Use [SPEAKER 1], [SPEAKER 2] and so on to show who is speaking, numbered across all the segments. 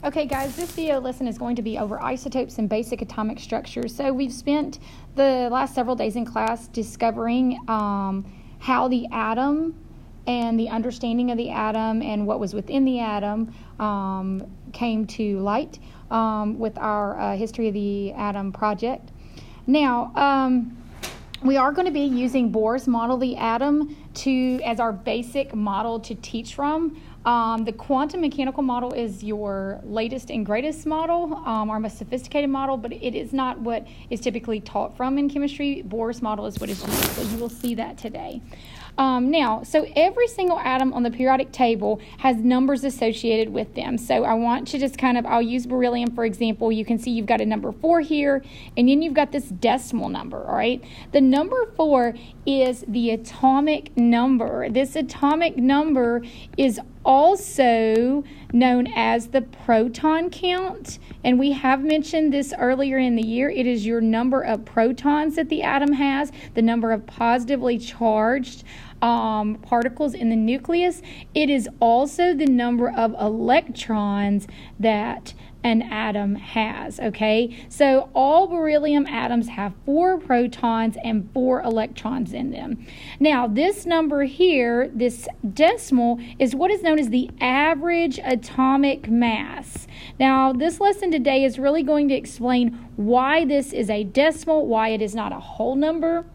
[SPEAKER 1] Okay guys, this video lesson is going to be over isotopes and basic atomic structures. So we've spent the last several days in class discovering how the atom and the understanding of the atom and what was within the atom came to light with our History of the Atom project. Now, we are going to be using Bohr's model of the atom as our basic model to teach from. The quantum mechanical model is your latest and greatest model, our most sophisticated model, but it is not what is typically taught from in chemistry. Bohr's model is what is used, so you will see that today. So every single atom on the periodic table has numbers associated with them. So I want to just I'll use beryllium for example. You can see you've got a number 4 here, and then you've got this decimal number, all right? The number 4 is the atomic number. This atomic number is also known as the proton count, and we have mentioned this earlier in the year. It is your number of protons that the atom has, the number of positively charged particles in the nucleus. It is also the number of electrons that an atom has, okay? So all beryllium atoms have 4 protons and 4 electrons in them. Now, this number here, this decimal, is what is known as the average atomic mass. Now, this lesson today is really going to explain why this is a decimal, why it is not a whole number.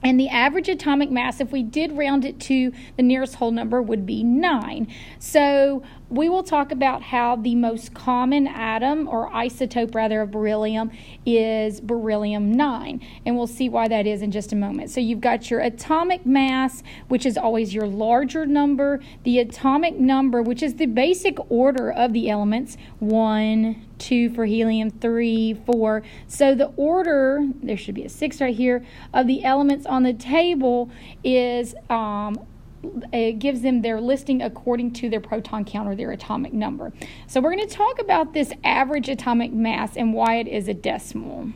[SPEAKER 1] And the average atomic mass, if we did round it to the nearest whole number, would be 9. So we will talk about how the most common atom, or isotope rather, of beryllium is beryllium-9. And we'll see why that is in just a moment. So you've got your atomic mass, which is always your larger number. The atomic number, which is the basic order of the elements, 1, 2 for helium, 3, 4. So the order, there should be a 6 right here, of the elements on the table is, it gives them their listing according to their proton count or their atomic number. So we're going to talk about this average atomic mass and why it is a decimal.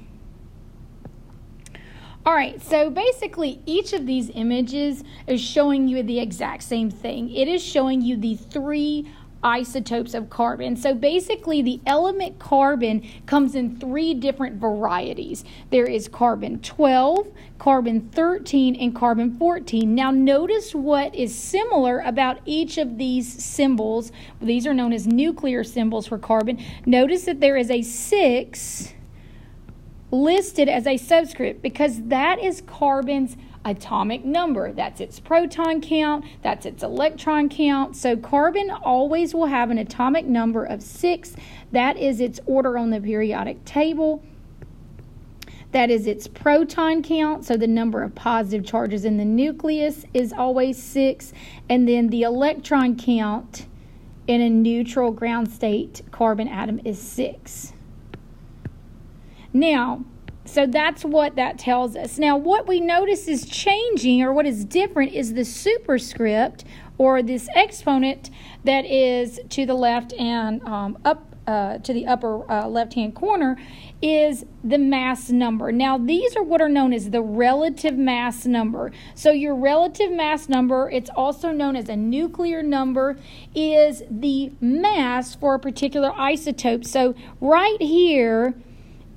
[SPEAKER 1] All right, so basically each of these images is showing you the exact same thing. It is showing you the 3 isotopes of carbon. So basically the element carbon comes in 3 different varieties. There is carbon 12, carbon 13, and carbon 14. Now notice what is similar about each of these symbols. These are known as nuclear symbols for carbon. Notice that there is a 6 listed as a subscript because that is carbon's atomic number. That's its proton count, that's its electron count. So carbon always will have an atomic number of 6. That is its order on the periodic table. That is its proton count, so the number of positive charges in the nucleus is always 6. And then the electron count in a neutral ground state carbon atom is 6. Now, so that's what that tells us. Now, what we notice is changing, or what is different, is the superscript, or this exponent that is to the left and to the upper left-hand corner, is the mass number. Now, these are what are known as the relative mass number. So your relative mass number, it's also known as a nuclear number, is the mass for a particular isotope. So right here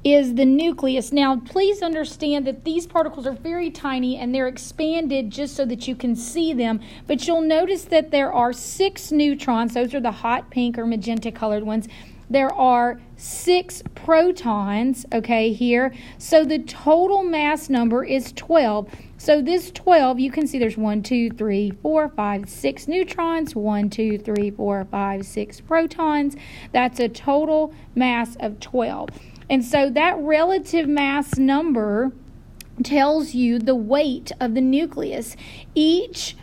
[SPEAKER 1] is the nucleus. Now, please understand that these particles are very tiny and they're expanded just so that you can see them. But you'll notice that there are 6 neutrons. Those are the hot pink or magenta colored ones. There are 6 protons, okay, here. So the total mass number is 12. So this 12, you can see there's 1, 2, 3, 4, 5, 6 neutrons, 1, 2, 3, 4, 5, 6 protons. That's a total mass of 12. And so that relative mass number tells you the weight of the nucleus. Each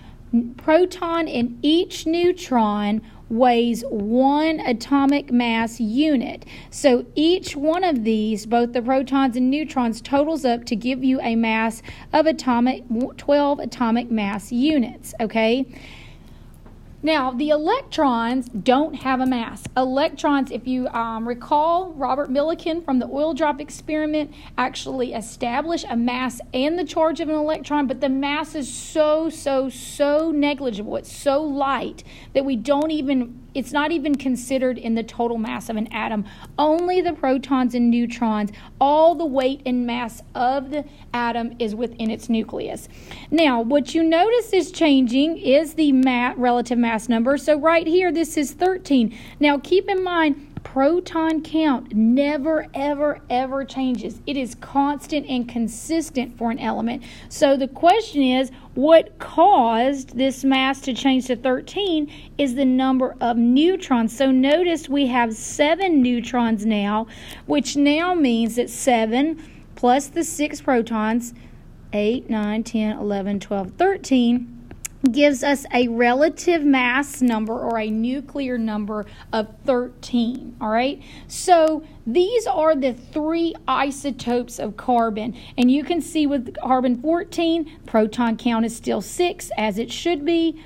[SPEAKER 1] proton and each neutron weighs 1 atomic mass unit. So each one of these, both the protons and neutrons, totals up to give you a mass of 12 atomic mass units, okay? Now, the electrons don't have a mass. Electrons, if you recall, Robert Millikan from the oil drop experiment actually established a mass and the charge of an electron, but the mass is so negligible. It's so light that we don't even it's not even considered in the total mass of an atom. Only the protons and neutrons, all the weight and mass of the atom is within its nucleus. Now, what you notice is changing is the relative mass number. So right here, this is 13. Now, keep in mind, proton count never, ever, ever changes. It is constant and consistent for an element. So the question is, what caused this mass to change to 13 is the number of neutrons. So notice we have 7 neutrons now, which now means that 7 plus the 6 protons, 8, 9, 10, 11, 12, 13, gives us a relative mass number or a nuclear number of 13, all right? So these are the 3 isotopes of carbon. And you can see with carbon-14, proton count is still 6, as it should be.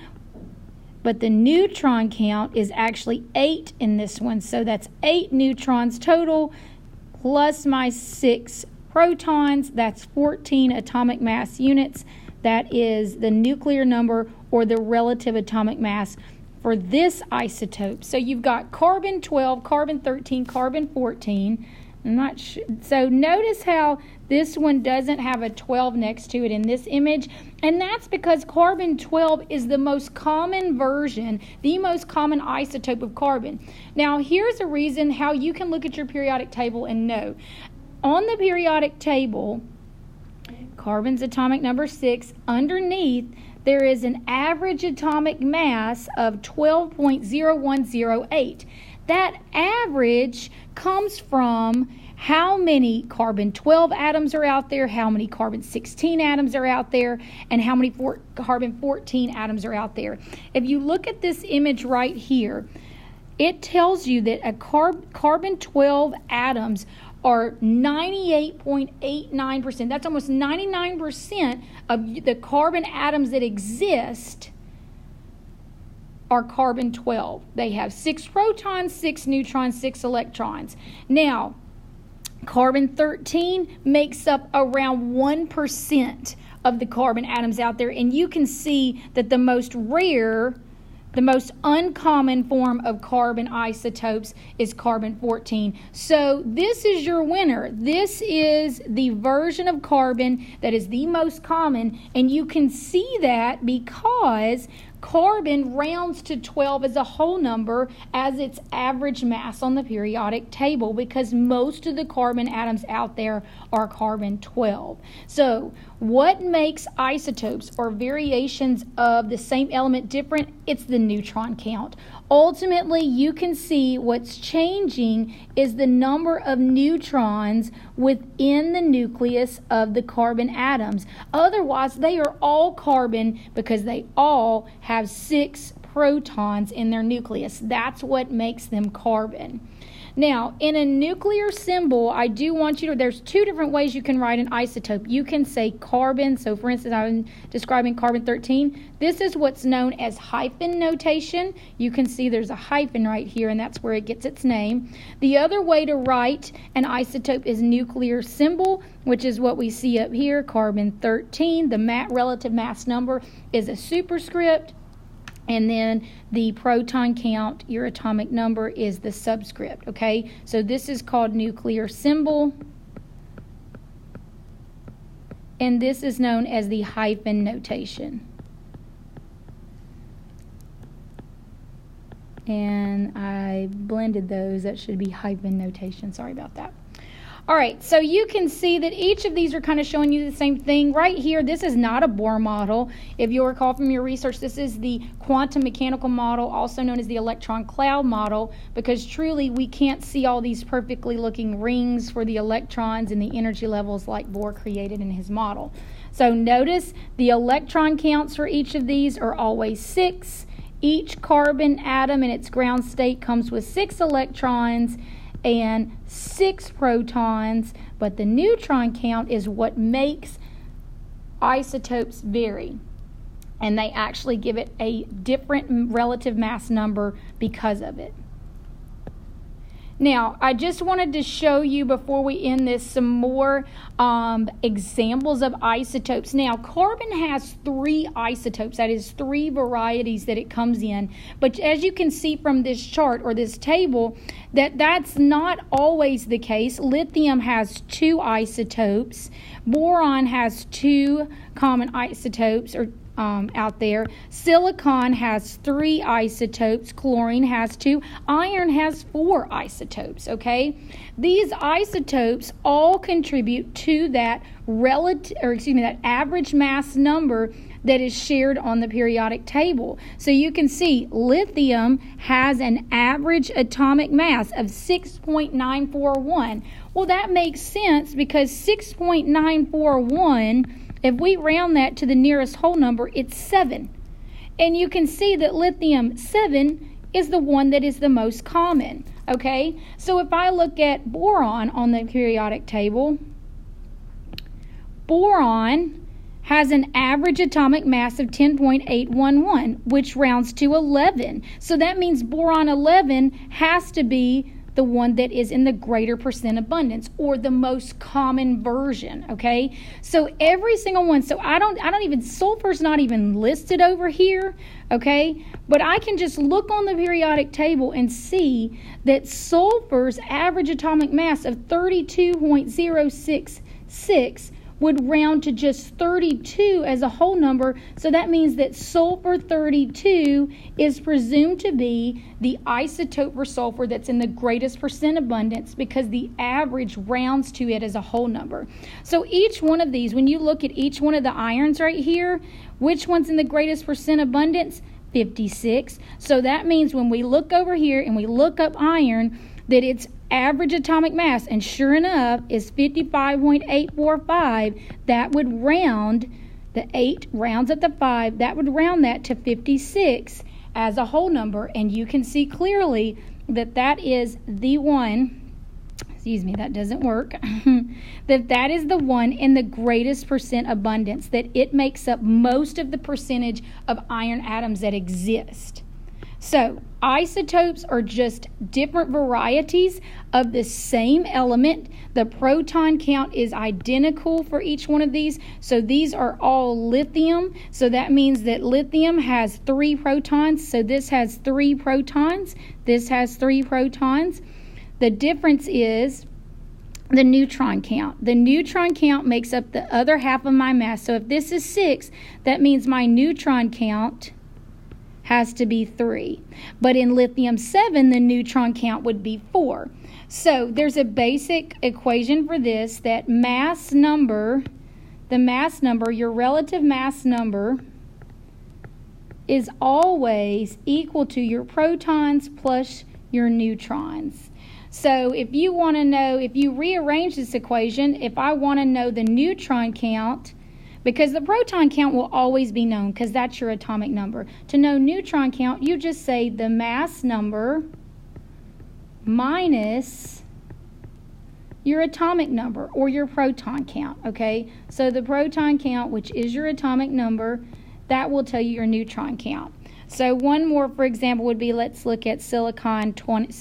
[SPEAKER 1] But the neutron count is actually 8 in this one. So that's 8 neutrons total plus my 6 protons. That's 14 atomic mass units. That is the nuclear number or the relative atomic mass for this isotope. So you've got carbon-12, carbon-13, carbon-14. I'm not sure. So notice how this one doesn't have a 12 next to it in this image. And that's because carbon-12 is the most common version, the most common isotope of carbon. Now, here's a reason how you can look at your periodic table and know. On the periodic table, carbon's atomic number 6. Underneath, there is an average atomic mass of 12.0108. That average comes from how many carbon-12 atoms are out there, how many carbon-16 atoms are out there, and how many carbon-14 atoms are out there. If you look at this image right here, it tells you that a carbon-12 atoms are 98.89%. That's almost 99% of the carbon atoms that exist are carbon-12. They have 6 protons, 6 neutrons, 6 electrons. Now, carbon-13 makes up around 1% of the carbon atoms out there, and you can see that the most rare, the most uncommon form of carbon isotopes is carbon-14. So this is your winner. This is the version of carbon that is the most common, and you can see that because carbon rounds to 12 as a whole number as its average mass on the periodic table, because most of the carbon atoms out there are carbon-12. So what makes isotopes or variations of the same element different? It's the neutron count. Ultimately, you can see what's changing is the number of neutrons within the nucleus of the carbon atoms. Otherwise, they are all carbon because they all have 6 protons in their nucleus. That's what makes them carbon. Now, in a nuclear symbol, I do want you to, there's 2 different ways you can write an isotope. You can say carbon. So, for instance, I'm describing carbon-13. This is what's known as hyphen notation. You can see there's a hyphen right here, and that's where it gets its name. The other way to write an isotope is nuclear symbol, which is what we see up here, carbon-13. The relative mass number is a superscript. And then the proton count, your atomic number, is the subscript, okay? So this is called nuclear symbol. And this is known as the hyphen notation. And I blended those. That should be hyphen notation. Sorry about that. All right, so you can see that each of these are kind of showing you the same thing. Right here, this is not a Bohr model. If you'll recall from your research, this is the quantum mechanical model, also known as the electron cloud model, because truly we can't see all these perfectly looking rings for the electrons and the energy levels like Bohr created in his model. So notice the electron counts for each of these are always 6. Each carbon atom in its ground state comes with 6 electrons and 6 protons, but the neutron count is what makes isotopes vary, and they actually give it a different relative mass number because of it. Now, I just wanted to show you before we end this some more examples of isotopes. Now, carbon has 3 isotopes. That is 3 varieties that it comes in. But as you can see from this chart or this table, that's not always the case. Lithium has 2 isotopes. Boron has 2 common isotopes out there. Silicon has 3 isotopes. Chlorine has 2. Iron has 4 isotopes, okay? These isotopes all contribute to that that average mass number that is shared on the periodic table. So you can see lithium has an average atomic mass of 6.941. Well, that makes sense because 6.941, if we round that to the nearest whole number, it's 7. And you can see that lithium 7 is the one that is the most common, okay? So if I look at boron on the periodic table, boron has an average atomic mass of 10.811, which rounds to 11. So that means boron 11 has to be the one that is in the greater percent abundance, or the most common version, okay? So every single one, so I don't even, sulfur's not even listed over here, okay? But I can just look on the periodic table and see that sulfur's average atomic mass of 32.066 would round to just 32 as a whole number. So that means that sulfur 32 is presumed to be the isotope for sulfur that's in the greatest percent abundance, because the average rounds to it as a whole number. So each one of these, when you look at each one of the irons right here, which one's in the greatest percent abundance? 56. So that means when we look over here and we look up iron, that its average atomic mass, and sure enough, is 55.845. That would round, the 8 rounds up the 5, that would round that to 56 as a whole number. And you can see clearly that that is the one, that doesn't work, that is the one in the greatest percent abundance, that it makes up most of the percentage of iron atoms that exist. So, isotopes are just different varieties of the same element. The proton count is identical for each one of these. So these are all lithium. So that means that lithium has 3 protons. So this has 3 protons. This has 3 protons. The difference is the neutron count. The neutron count makes up the other half of my mass. So if this is 6, that means my neutron count has to be 3. But in lithium 7, the neutron count would be 4. So there's a basic equation for this, that mass number, your relative mass number, is always equal to your protons plus your neutrons. So if you want to know, if you rearrange this equation, if I want to know the neutron count, because the proton count will always be known because that's your atomic number. To know neutron count, you just say the mass number minus your atomic number or your proton count, okay? So the proton count, which is your atomic number, that will tell you your neutron count. So one more, for example, would be, let's look at silicon 29.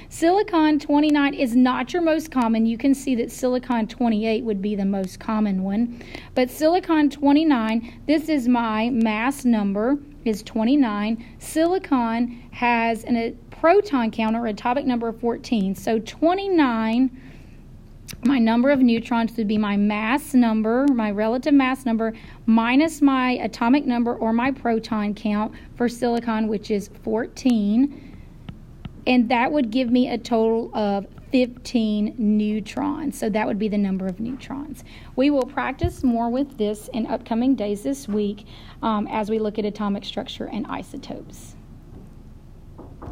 [SPEAKER 1] Silicon 29 is not your most common. You can see that silicon 28 would be the most common one. But silicon 29, this is my mass number, is 29. Silicon has a proton count or atomic number of 14. So 29, my number of neutrons would be my mass number, my relative mass number, minus my atomic number or my proton count for silicon, which is 14. And that would give me a total of 15 neutrons. So that would be the number of neutrons. We will practice more with this in upcoming days this week as we look at atomic structure and isotopes.